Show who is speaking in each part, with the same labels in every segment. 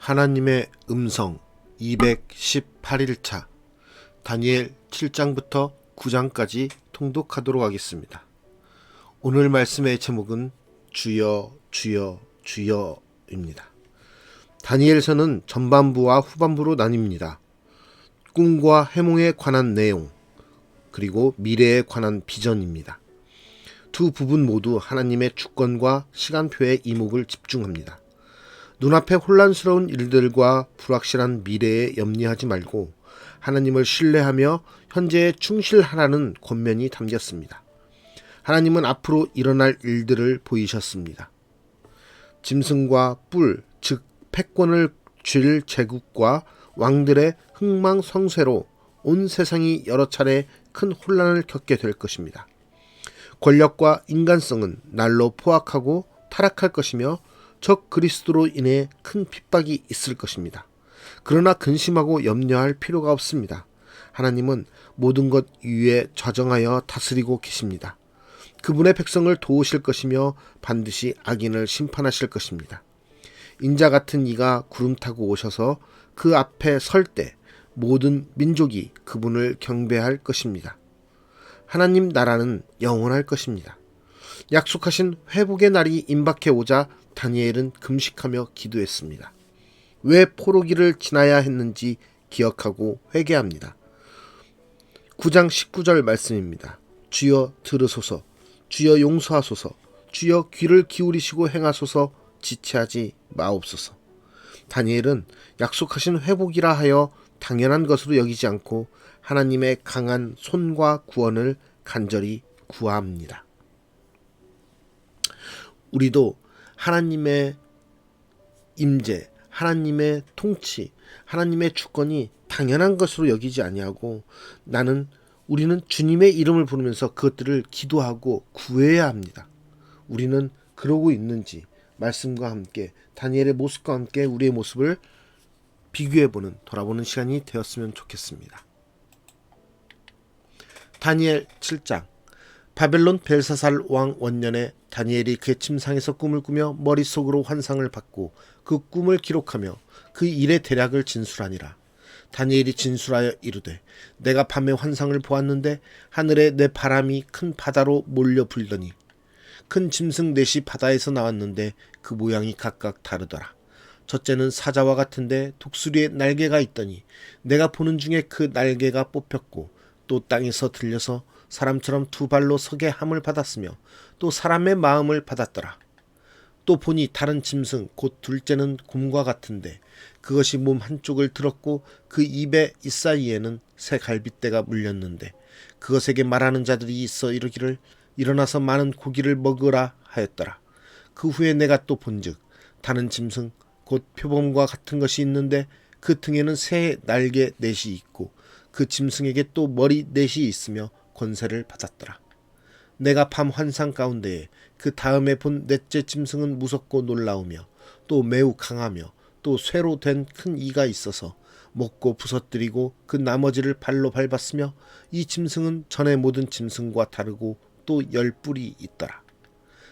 Speaker 1: 하나님의 음성 218일차 다니엘 7장부터 9장까지 통독하도록 하겠습니다. 오늘 말씀의 제목은 주여 주여 주여입니다. 다니엘서는 전반부와 후반부로 나뉩니다. 꿈과 해몽에 관한 내용 그리고 미래에 관한 비전입니다. 두 부분 모두 하나님의 주권과 시간표의 이목을 집중합니다. 눈앞에 혼란스러운 일들과 불확실한 미래에 염려하지 말고 하나님을 신뢰하며 현재에 충실하라는 권면이 담겼습니다. 하나님은 앞으로 일어날 일들을 보이셨습니다. 짐승과 뿔, 즉 패권을 쥘 제국과 왕들의 흥망성쇠로 온 세상이 여러 차례 큰 혼란을 겪게 될 것입니다. 권력과 인간성은 날로 포악하고 타락할 것이며 적 그리스도로 인해 큰 핍박이 있을 것입니다. 그러나 근심하고 염려할 필요가 없습니다. 하나님은 모든 것 위에 좌정하여 다스리고 계십니다. 그분의 백성을 도우실 것이며 반드시 악인을 심판하실 것입니다. 인자 같은 이가 구름 타고 오셔서 그 앞에 설 때 모든 민족이 그분을 경배할 것입니다. 하나님 나라는 영원할 것입니다. 약속하신 회복의 날이 임박해 오자 다니엘은 금식하며 기도했습니다. 왜 포로기를 지나야 했는지 기억하고 회개합니다. 9장 19절 말씀입니다. 주여 들으소서, 주여 용서하소서, 주여 귀를 기울이시고 행하소서, 지체하지 마옵소서. 다니엘은 약속하신 회복이라 하여 당연한 것으로 여기지 않고 하나님의 강한 손과 구원을 간절히 구합니다. 우리도 하나님의 임재, 하나님의 통치, 하나님의 주권이 당연한 것으로 여기지 아니하고 우리는 주님의 이름을 부르면서 그것들을 기도하고 구해야 합니다. 우리는 그러고 있는지 말씀과 함께 다니엘의 모습과 함께 우리의 모습을 비교해보는 돌아보는 시간이 되었으면 좋겠습니다. 다니엘 7장 바벨론 벨사살 왕 원년에 다니엘이 그의 침상에서 꿈을 꾸며 머릿속으로 환상을 받고 그 꿈을 기록하며 그 일의 대략을 진술하니라. 다니엘이 진술하여 이르되 내가 밤에 환상을 보았는데 하늘에 내 바람이 큰 바다로 몰려 불더니 큰 짐승 넷이 바다에서 나왔는데 그 모양이 각각 다르더라. 첫째는 사자와 같은데 독수리에 날개가 있더니 내가 보는 중에 그 날개가 뽑혔고 또 땅에서 들려서 사람처럼 두 발로 서게 함을 받았으며 또 사람의 마음을 받았더라. 또 보니 다른 짐승 곧 둘째는 곰과 같은데 그것이 몸 한쪽을 들었고 그 입의 잇사이에는 새 갈빗대가 물렸는데 그것에게 말하는 자들이 있어 이르기를 일어나서 많은 고기를 먹으라 하였더라. 그 후에 내가 또 본즉 다른 짐승 곧 표범과 같은 것이 있는데 그 등에는 새 날개 넷이 있고 그 짐승에게 또 머리 넷이 있으며 권세를 받았더라. 내가 밤 환상 가운데에 그 다음에 본 넷째 짐승은 무섭고 놀라우며 또 매우 강하며 또 쇠로 된 큰 이가 있어서 먹고 부서뜨리고 그 나머지를 발로 밟았으며 이 짐승은 전의 모든 짐승과 다르고 또 10뿔이 있더라.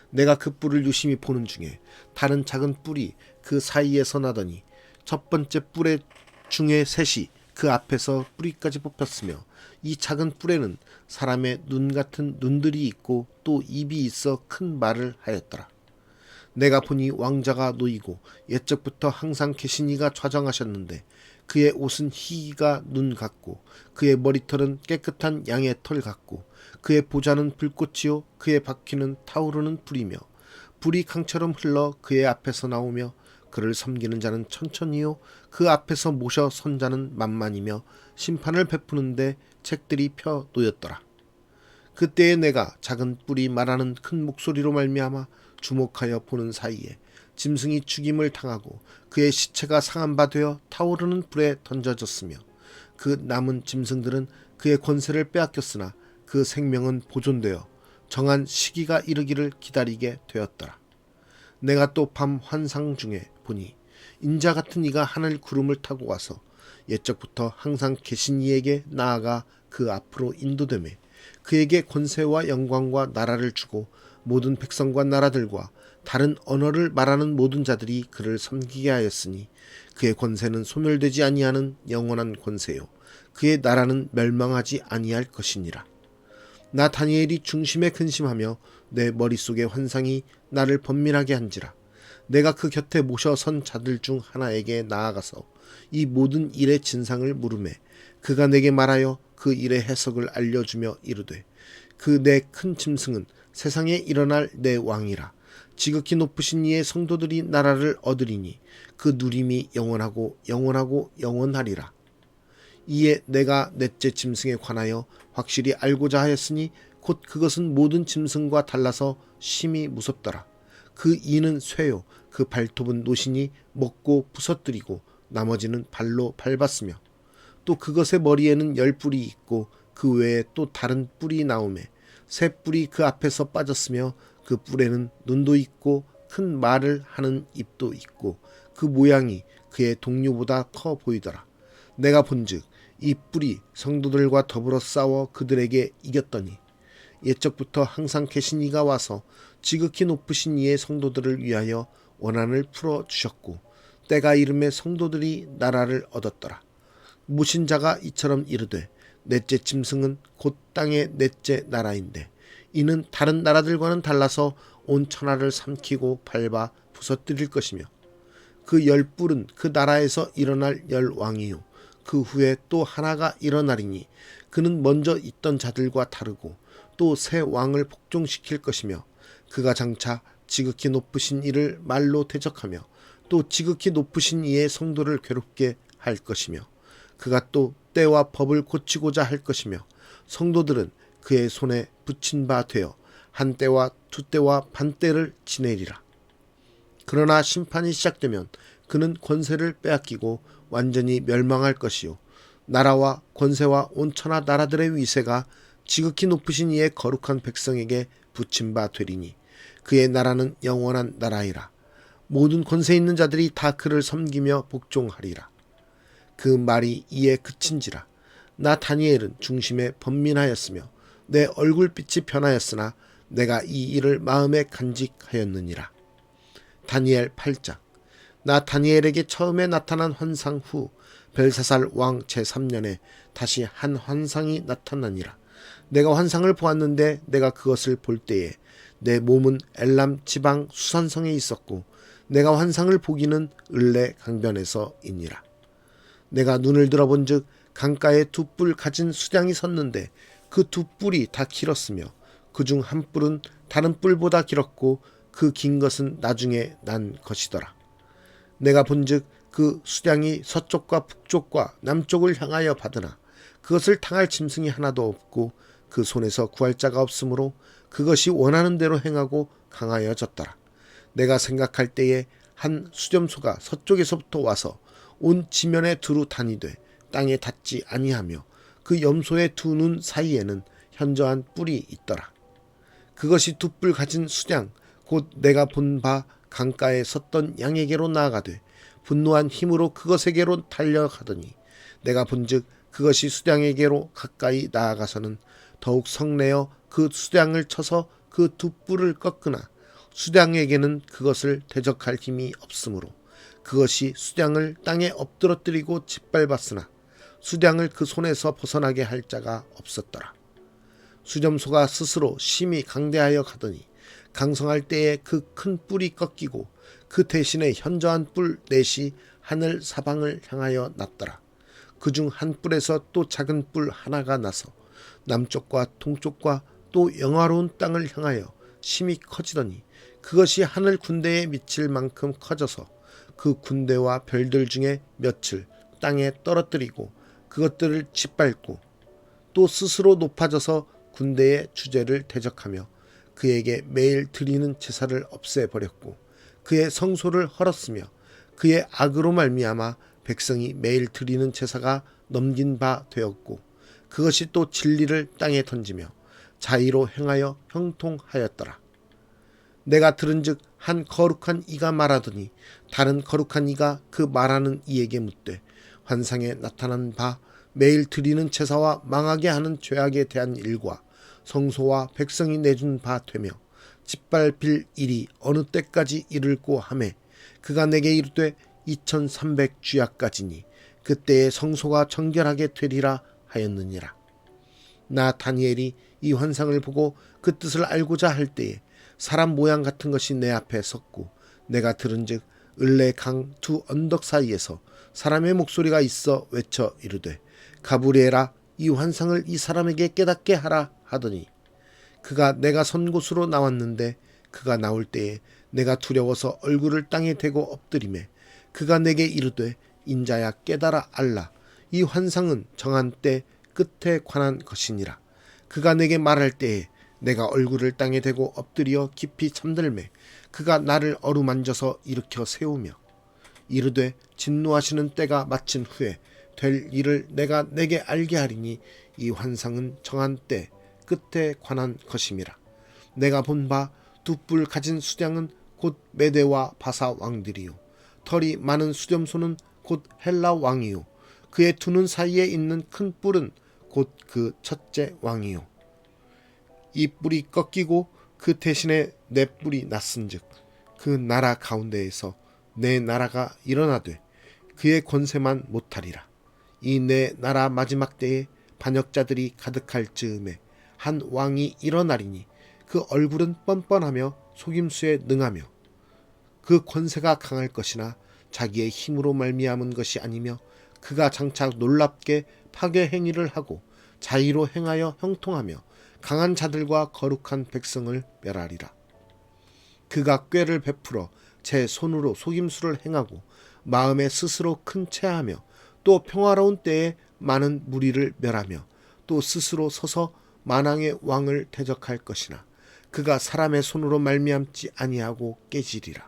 Speaker 1: 내가 그 뿔을 유심히 보는 중에 다른 작은 뿔이 그 사이에서 나더니 첫 번째 뿔의 중에 셋이 그 앞에서 뿌리까지 뽑혔으며 이 작은 뿔에는 사람의 눈 같은 눈들이 있고 또 입이 있어 큰 말을 하였더라. 내가 보니 왕자가 놓이고 옛적부터 항상 계신 이가 좌정하셨는데 그의 옷은 희가 눈 같고 그의 머리털은 깨끗한 양의 털 같고 그의 보좌는 불꽃이요 그의 바퀴는 타오르는 불이며 불이 강처럼 흘러 그의 앞에서 나오며 그를 섬기는 자는 천천히요 그 앞에서 모셔 선 자는 만만이며 심판을 베푸는데 책들이 펴 놓였더라. 그때에 내가 작은 뿔이 말하는 큰 목소리로 말미암아 주목하여 보는 사이에 짐승이 죽임을 당하고 그의 시체가 상한 바 되어 타오르는 불에 던져졌으며 그 남은 짐승들은 그의 권세를 빼앗겼으나 그 생명은 보존되어 정한 시기가 이르기를 기다리게 되었더라. 내가 또 밤 환상 중에 보니 인자 같은 이가 하늘 구름을 타고 와서 옛적부터 항상 계신 이에게 나아가 그 앞으로 인도되매 그에게 권세와 영광과 나라를 주고 모든 백성과 나라들과 다른 언어를 말하는 모든 자들이 그를 섬기게 하였으니 그의 권세는 소멸되지 아니하는 영원한 권세요 그의 나라는 멸망하지 아니할 것이니라. 나 다니엘이 중심에 근심하며 내 머릿속의 환상이 나를 번민하게 한지라. 내가 그 곁에 모셔 선 자들 중 하나에게 나아가서 이 모든 일의 진상을 물으매 그가 내게 말하여 그 일의 해석을 알려주며 이르되 그 내 큰 짐승은 세상에 일어날 내 왕이라. 지극히 높으신 이의 성도들이 나라를 얻으리니 그 누림이 영원하고 영원하고 영원하리라. 이에 내가 넷째 짐승에 관하여 확실히 알고자 하였으니 곧 그것은 모든 짐승과 달라서 심히 무섭더라. 그 이는 쇠요 그 발톱은 노신이 먹고 부서뜨리고 나머지는 발로 밟았으며 또 그것의 머리에는 10뿔이 있고 그 외에 또 다른 뿔이 나오매 새 뿔이 그 앞에서 빠졌으며 그 뿔에는 눈도 있고 큰 말을 하는 입도 있고 그 모양이 그의 동료보다 커 보이더라. 내가 본즉 이 뿔이 성도들과 더불어 싸워 그들에게 이겼더니 옛적부터 항상 계신 이가 와서 지극히 높으신 이의 성도들을 위하여 원한을 풀어주셨고 때가 이름에 성도들이 나라를 얻었더라. 모신 자가 이처럼 이르되 넷째 짐승은 곧 땅의 넷째 나라인데 이는 다른 나라들과는 달라서 온 천하를 삼키고 밟아 부서뜨릴 것이며 그 10뿔은 그 나라에서 일어날 10왕이요 그 후에 또 하나가 일어나리니 그는 먼저 있던 자들과 다르고 또 새 왕을 복종시킬 것이며 그가 장차 지극히 높으신 이를 말로 대적하며 또 지극히 높으신 이의 성도를 괴롭게 할 것이며 그가 또 때와 법을 고치고자 할 것이며 성도들은 그의 손에 붙인 바 되어 한 때와 두 때와 반 때를 지내리라. 그러나 심판이 시작되면 그는 권세를 빼앗기고 완전히 멸망할 것이요 나라와 권세와 온 천하 나라들의 위세가 지극히 높으신 이의 거룩한 백성에게 붙임 바 되리니 그의 나라는 영원한 나라이라. 모든 권세 있는 자들이 다 그를 섬기며 복종하리라. 그 말이 이에 그친지라. 나 다니엘은 중심에 번민하였으며 내 얼굴빛이 변하였으나 내가 이 일을 마음에 간직하였느니라. 다니엘 8장. 나 다니엘에게 처음에 나타난 환상 후 벨사살 왕 제3년에 다시 한 환상이 나타나니라. 내가 환상을 보았는데 내가 그것을 볼 때에 내 몸은 엘람 지방 수산성에 있었고 내가 환상을 보기는 을레 강변에서이니라. 내가 눈을 들어본즉 강가에 두 뿔 가진 수량이 섰는데 그 두 뿔이 다 길었으며 그중 한 뿔은 다른 뿔보다 길었고 그 긴 것은 나중에 난 것이더라. 내가 본즉 그 수량이 서쪽과 북쪽과 남쪽을 향하여 받으나 그것을 당할 짐승이 하나도 없고 그 손에서 구할 자가 없으므로 그것이 원하는 대로 행하고 강하여졌더라. 내가 생각할 때에 한 수렴소가 서쪽에서부터 와서 온 지면에 두루 다니되 땅에 닿지 아니하며 그 염소의 두 눈 사이에는 현저한 뿔이 있더라. 그것이 두 뿔 가진 수량 곧 내가 본 바 강가에 섰던 양에게로 나아가되 분노한 힘으로 그것에게로 달려가더니 내가 본즉 그것이 수량에게로 가까이 나아가서는 더욱 성내어 그 수량을 쳐서 그 두 뿔을 꺾으나 수량에게는 그것을 대적할 힘이 없으므로 그것이 수량을 땅에 엎드러뜨리고 짓밟았으나 수량을 그 손에서 벗어나게 할 자가 없었더라. 수렴소가 스스로 심히 강대하여 가더니 강성할 때에 그 큰 뿔이 꺾이고 그 대신에 현저한 뿔 넷이 하늘 사방을 향하여 났더라. 그중 한 뿔에서 또 작은 뿔 하나가 나서 남쪽과 동쪽과 또 영화로운 땅을 향하여 심히 커지더니 그것이 하늘 군대에 미칠 만큼 커져서 그 군대와 별들 중에 몇을 땅에 떨어뜨리고 그것들을 짓밟고 또 스스로 높아져서 군대의 주제를 대적하며 그에게 매일 드리는 제사를 없애버렸고 그의 성소를 헐었으며 그의 악으로 말미암아 백성이 매일 드리는 제사가 넘긴 바 되었고 그것이 또 진리를 땅에 던지며 자의로 행하여 형통하였더라. 내가 들은즉 한 거룩한 이가 말하더니 다른 거룩한 이가 그 말하는 이에게 묻되 환상에 나타난 바 매일 드리는 제사와 망하게 하는 죄악에 대한 일과 성소와 백성이 내준 바 되며 짓밟힐 일이 어느 때까지 이를꼬 하매 그가 내게 이르되 2300 주야까지니 그때에 성소가 정결하게 되리라 하였느니라. 나 다니엘이 이 환상을 보고 그 뜻을 알고자 할 때에 사람 모양 같은 것이 내 앞에 섰고 내가 들은즉 을레 강 두 언덕 사이에서 사람의 목소리가 있어 외쳐 이르되 가브리엘아 이 환상을 이 사람에게 깨닫게 하라 하더니 그가 내가 선 곳으로 나왔는데 그가 나올 때에 내가 두려워서 얼굴을 땅에 대고 엎드리매 그가 내게 이르되 인자야 깨달아 알라 이 환상은 정한 때 끝에 관한 것이니라. 그가 내게 말할 때에 내가 얼굴을 땅에 대고 엎드려 깊이 잠들매 그가 나를 어루만져서 일으켜 세우며 이르되 진노하시는 때가 마친 후에 될 일을 내가 내게 알게 하리니 이 환상은 정한 때 끝에 관한 것임이라. 내가 본 바 두 뿔 가진 수장은 곧 메대와 바사 왕들이요 털이 많은 수렴소는 곧 헬라 왕이요 그의 두 눈 사이에 있는 큰 뿔은 곧 그 첫째 왕이요 이 뿔이 꺾이고 그 대신에 내 뿔이 났은즉 그 나라 가운데에서 내 나라가 일어나되 그의 권세만 못하리라. 이 내 나라 마지막 때에 반역자들이 가득할 즈음에 한 왕이 일어나리니 그 얼굴은 뻔뻔하며 속임수에 능하며 그 권세가 강할 것이나 자기의 힘으로 말미암은 것이 아니며 그가 장차 놀랍게 파괴 행위를 하고 자의로 행하여 형통하며 강한 자들과 거룩한 백성을 멸하리라. 그가 꾀를 베풀어 제 손으로 속임수를 행하고 마음에 스스로 큰 체하며 또 평화로운 때에 많은 무리를 멸하며 또 스스로 서서 만왕의 왕을 대적할 것이나 그가 사람의 손으로 말미암지 아니하고 깨지리라.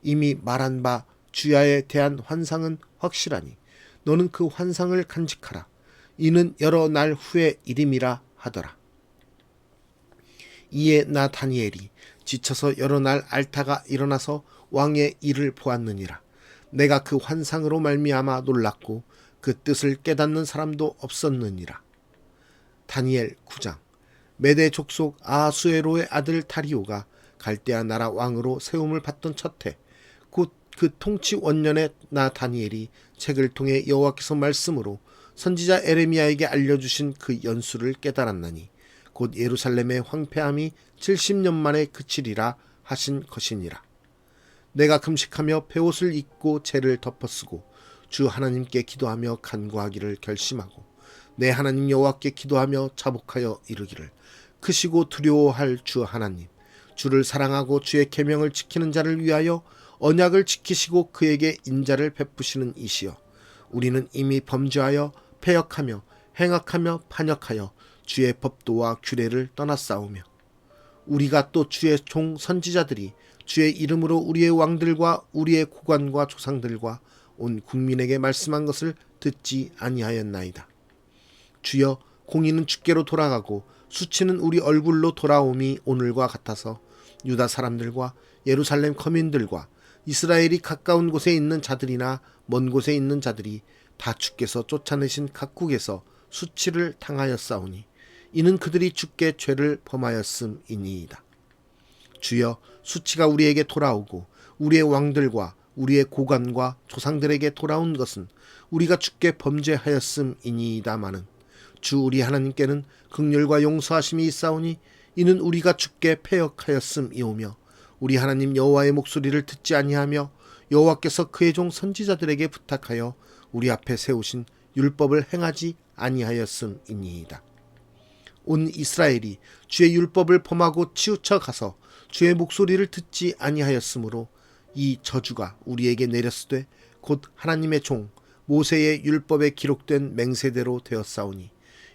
Speaker 1: 이미 말한 바 주야에 대한 환상은 확실하니 너는 그 환상을 간직하라. 이는 여러 날 후의 일임이라 하더라. 이에 나 다니엘이 지쳐서 여러 날 앓다가 일어나서 왕의 일을 보았느니라. 내가 그 환상으로 말미암아 놀랐고 그 뜻을 깨닫는 사람도 없었느니라. 다니엘 9장. 메대 족속 아하수에로의 아들 다리오가 갈대아 나라 왕으로 세움을 받던 첫해 곧 그 통치 원년에 나 다니엘이 책을 통해 여호와께서 말씀으로 선지자 에레미야에게 알려주신 그 연수를 깨달았나니 곧 예루살렘의 황폐함이 70년 만에 그치리라 하신 것이니라. 내가 금식하며 베옷을 입고 재를 덮어쓰고 주 하나님께 기도하며 간구하기를 결심하고 내 하나님 여호와께 기도하며 자복하여 이르기를 크시고 두려워할 주 하나님 주를 사랑하고 주의 계명을 지키는 자를 위하여 언약을 지키시고 그에게 인자를 베푸시는 이시여 우리는 이미 범죄하여 패역하며 행악하며 반역하여 주의 법도와 규례를 떠났사오며 우리가 또 주의 종 선지자들이 주의 이름으로 우리의 왕들과 우리의 고관과 조상들과 온 국민에게 말씀한 것을 듣지 아니하였나이다. 주여 공의는 주께로 돌아가고 수치는 우리 얼굴로 돌아옴이 오늘과 같아서 유다 사람들과 예루살렘 거민들과 이스라엘이 가까운 곳에 있는 자들이나 먼 곳에 있는 자들이 다 주께서 쫓아내신 각국에서 수치를 당하였사오니 이는 그들이 주께 죄를 범하였음이니이다. 주여 수치가 우리에게 돌아오고 우리의 왕들과 우리의 고관과 조상들에게 돌아온 것은 우리가 주께 범죄하였음이니이다마는 주 우리 하나님께는 긍휼과 용서하심이 있사오니 이는 우리가 주께 패역하였음이오며 우리 하나님 여호와의 목소리를 듣지 아니하며 여호와께서 그의 종 선지자들에게 부탁하여 우리 앞에 세우신 율법을 행하지 아니하였음이니이다. 온 이스라엘이 주의 율법을 범하고 치우쳐 가서 주의 목소리를 듣지 아니하였으므로 이 저주가 우리에게 내렸으되 곧 하나님의 종 모세의 율법에 기록된 맹세대로 되었사오니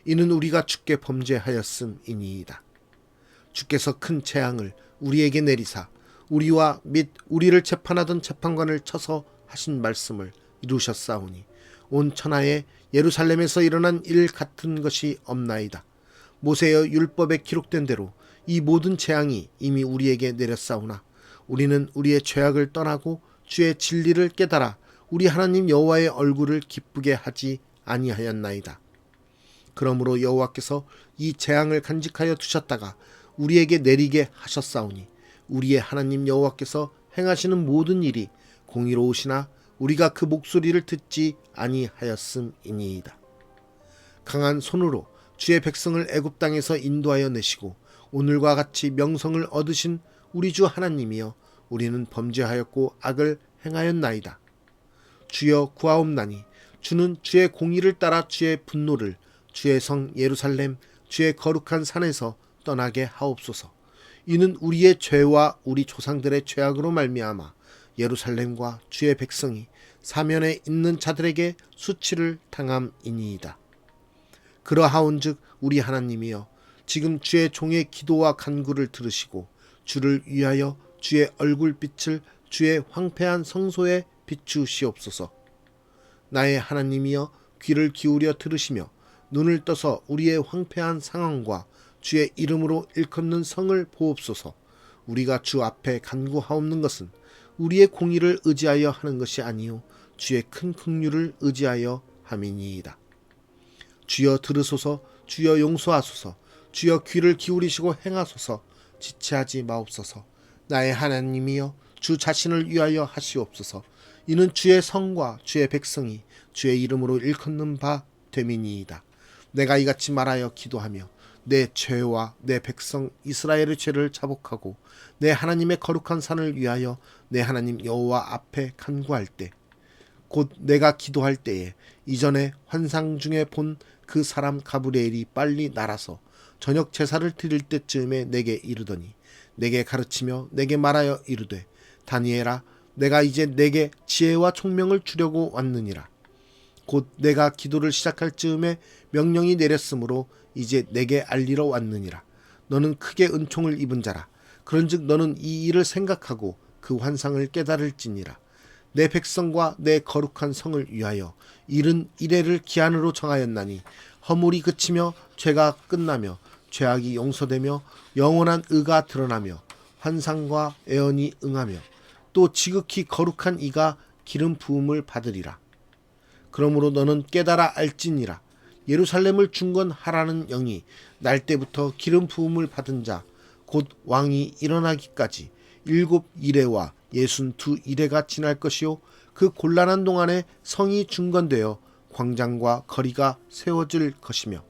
Speaker 1: 이는 우리가 주께 범죄하였음이니이다. 주께서 큰 재앙을 우리에게 내리사 우리와 및 우리를 재판하던 재판관을 쳐서 하신 말씀을 이루셨사오니 온 천하에 예루살렘에서 일어난 일 같은 것이 없나이다. 모세의 율법에 기록된 대로 이 모든 재앙이 이미 우리에게 내렸사오나 우리는 우리의 죄악을 떠나고 주의 진리를 깨달아 우리 하나님 여호와의 얼굴을 기쁘게 하지 아니하였나이다. 그러므로 여호와께서 이 재앙을 간직하여 두셨다가 우리에게 내리게 하셨사오니 우리의 하나님 여호와께서 행하시는 모든 일이 공의로우시나 우리가 그 목소리를 듣지 아니하였음이니이다. 강한 손으로 주의 백성을 애굽 땅에서 인도하여 내시고 오늘과 같이 명성을 얻으신 우리 주 하나님이여, 우리는 범죄하였고 악을 행하였나이다. 주여 구하옵나니 주는 주의 공의를 따라 주의 분노를 주의 성 예루살렘 주의 거룩한 산에서 떠나게 하옵소서. 이는 우리의 죄와 우리 조상들의 죄악으로 말미암아 예루살렘과 주의 백성이 사면에 있는 자들에게 수치를 당함이니이다. 그러하온즉 우리 하나님이여, 지금 주의 종의 기도와 간구를 들으시고 주를 위하여 주의 얼굴빛을 주의 황폐한 성소에 비추시옵소서. 나의 하나님이여, 귀를 기울여 들으시며 눈을 떠서 우리의 황폐한 상황과 주의 이름으로 일컫는 성을 보옵소서. 우리가 주 앞에 간구하옵는 것은 우리의 공의를 의지하여 하는 것이 아니요 주의 큰 긍휼을 의지하여 함이니이다. 주여 들으소서. 주여 용서하소서. 주여 귀를 기울이시고 행하소서. 지체하지 마옵소서. 나의 하나님이여, 주 자신을 위하여 하시옵소서. 이는 주의 성과 주의 백성이 주의 이름으로 일컫는 바 됨이니이다. 내가 이같이 말하여 기도하며 내 죄와 내 백성 이스라엘의 죄를 자복하고 내 하나님의 거룩한 산을 위하여 내 하나님 여호와 앞에 간구할 때, 곧 내가 기도할 때에 이전에 환상 중에 본 그 사람 가브리엘이 빨리 날아서 저녁 제사를 드릴 때쯤에 내게 이르더니 내게 가르치며 내게 말하여 이르되, 다니엘아, 내가 이제 내게 지혜와 총명을 주려고 왔느니라. 곧 내가 기도를 시작할 즈음에 명령이 내렸으므로 이제 내게 알리러 왔느니라. 너는 크게 은총을 입은 자라. 그런즉 너는 이 일을 생각하고 그 환상을 깨달을지니라. 내 백성과 내 거룩한 성을 위하여 이른 이래를 기한으로 정하였나니 허물이 그치며 죄가 끝나며 죄악이 용서되며 영원한 의가 드러나며 환상과 애언이 응하며 또 지극히 거룩한 이가 기름 부음을 받으리라. 그러므로 너는 깨달아 알지니라. 예루살렘을 중건하라는 영이 날 때부터 기름 부음을 받은 자 곧 왕이 일어나기까지 7 이레와 62 이레가 지날 것이요, 그 곤란한 동안에 성이 중건되어 광장과 거리가 세워질 것이며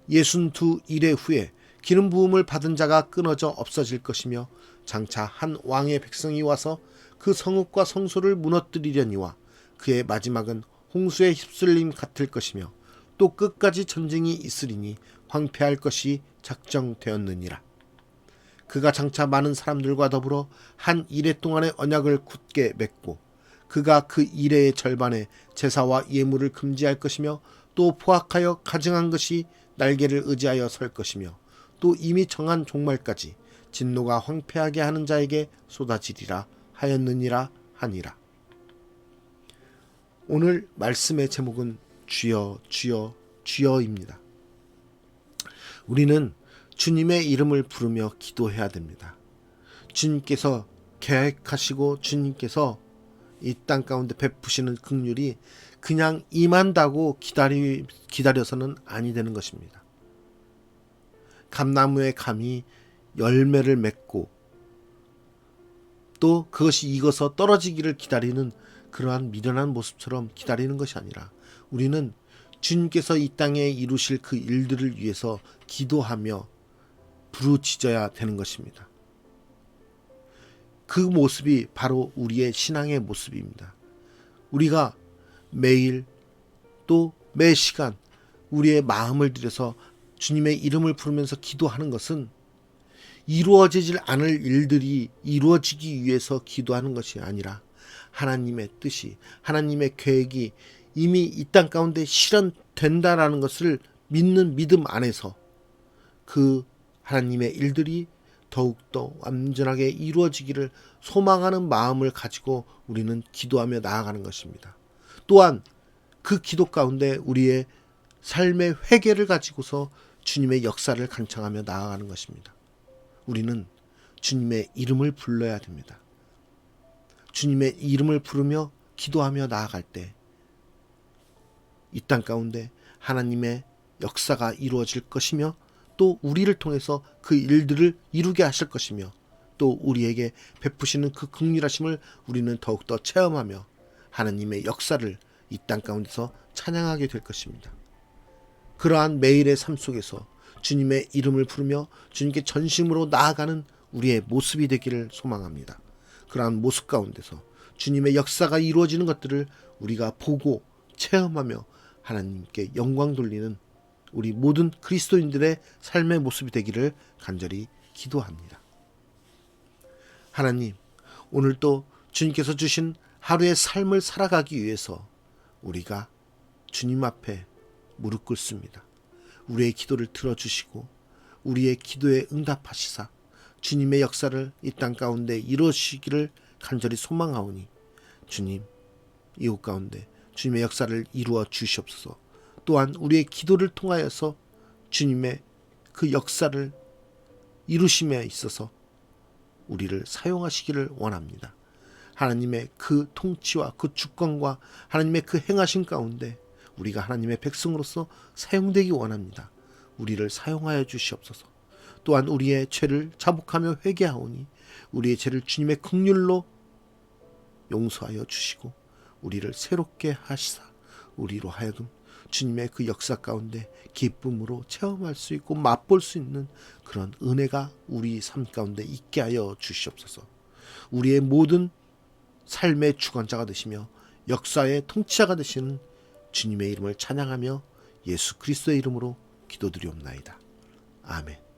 Speaker 1: 62 이레 후에 기름 부음을 받은 자가 끊어져 없어질 것이며 장차 한 왕의 백성이 와서 그 성읍과 성소를 무너뜨리려니와 그의 마지막은 홍수의 휩쓸림 같을 것이며 또 끝까지 전쟁이 있으리니 황폐할 것이 작정되었느니라. 그가 장차 많은 사람들과 더불어 한 이레 동안의 언약을 굳게 맺고 그가 그 이레의 절반에 제사와 예물을 금지할 것이며 또 포악하여 가증한 것이 날개를 의지하여 설 것이며 또 이미 정한 종말까지 진노가 황폐하게 하는 자에게 쏟아지리라 하였느니라 하니라. 오늘 말씀의 제목은 주여 주여 주여입니다. 우리는 주님의 이름을 부르며 기도해야 됩니다. 주님께서 계획하시고 주님께서 이 땅 가운데 베푸시는 긍휼이 그냥 임한다고 기다려서는 아니 되는 것입니다. 감나무의 감이 열매를 맺고 또 그것이 익어서 떨어지기를 기다리는 그러한 미련한 모습처럼 기다리는 것이 아니라 우리는 주님께서 이 땅에 이루실 그 일들을 위해서 기도하며 부르짖어야 되는 것입니다. 그 모습이 바로 우리의 신앙의 모습입니다. 우리가 매일 또 매 시간 우리의 마음을 들여서 주님의 이름을 부르면서 기도하는 것은 이루어지질 않을 일들이 이루어지기 위해서 기도하는 것이 아니라 하나님의 뜻이, 하나님의 계획이 이미 이 땅 가운데 실현된다라는 것을 믿는 믿음 안에서 그 하나님의 일들이 더욱더 완전하게 이루어지기를 소망하는 마음을 가지고 우리는 기도하며 나아가는 것입니다. 또한 그 기도 가운데 우리의 삶의 회개를 가지고서 주님의 역사를 간청하며 나아가는 것입니다. 우리는 주님의 이름을 불러야 됩니다. 주님의 이름을 부르며 기도하며 나아갈 때 이 땅 가운데 하나님의 역사가 이루어질 것이며 또 우리를 통해서 그 일들을 이루게 하실 것이며 또 우리에게 베푸시는 그 긍휼하심을 우리는 더욱더 체험하며 하나님의 역사를 이 땅 가운데서 찬양하게 될 것입니다. 그러한 매일의 삶 속에서 주님의 이름을 부르며 주님께 전심으로 나아가는 우리의 모습이 되기를 소망합니다. 그러한 모습 가운데서 주님의 역사가 이루어지는 것들을 우리가 보고 체험하며 하나님께 영광 돌리는 우리 모든 그리스도인들의 삶의 모습이 되기를 간절히 기도합니다. 하나님, 오늘도 주님께서 주신 하루의 삶을 살아가기 위해서 우리가 주님 앞에 무릎 꿇습니다. 우리의 기도를 들어주시고 우리의 기도에 응답하시사 주님의 역사를 이 땅 가운데 이루시기를 간절히 소망하오니 주님, 이곳 가운데 주님의 역사를 이루어 주시옵소서. 또한 우리의 기도를 통하여서 주님의 그 역사를 이루심에 있어서 우리를 사용하시기를 원합니다. 하나님의 그 통치와 그 주권과 하나님의 그 행하심 가운데 우리가 하나님의 백성으로서 사용되기 원합니다. 우리를 사용하여 주시옵소서. 또한 우리의 죄를 자복하며 회개하오니 우리의 죄를 주님의 긍휼로 용서하여 주시고 우리를 새롭게 하시사 우리로 하여금 주님의 그 역사 가운데 기쁨으로 체험할 수 있고 맛볼 수 있는 그런 은혜가 우리 삶 가운데 있게 하여 주시옵소서. 우리의 모든 삶의 주관자가 되시며 역사의 통치자가 되시는 주님의 이름을 찬양하며 예수 그리스도의 이름으로 기도드리옵나이다. 아멘.